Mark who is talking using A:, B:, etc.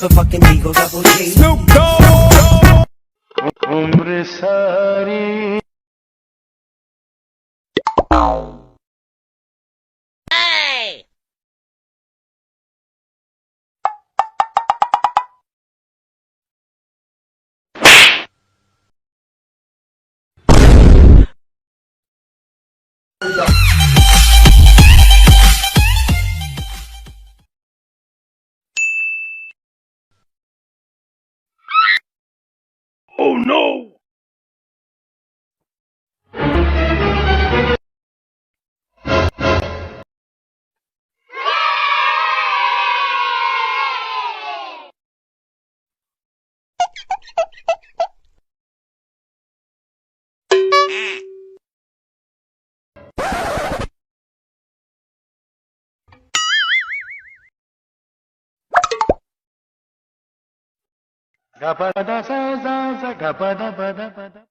A: motherfucking Eagle Double G.
B: Snoop Dogg. Umre sari.
C: Hey!
B: Oh no! Gapada sa sa sa gapada pada pada.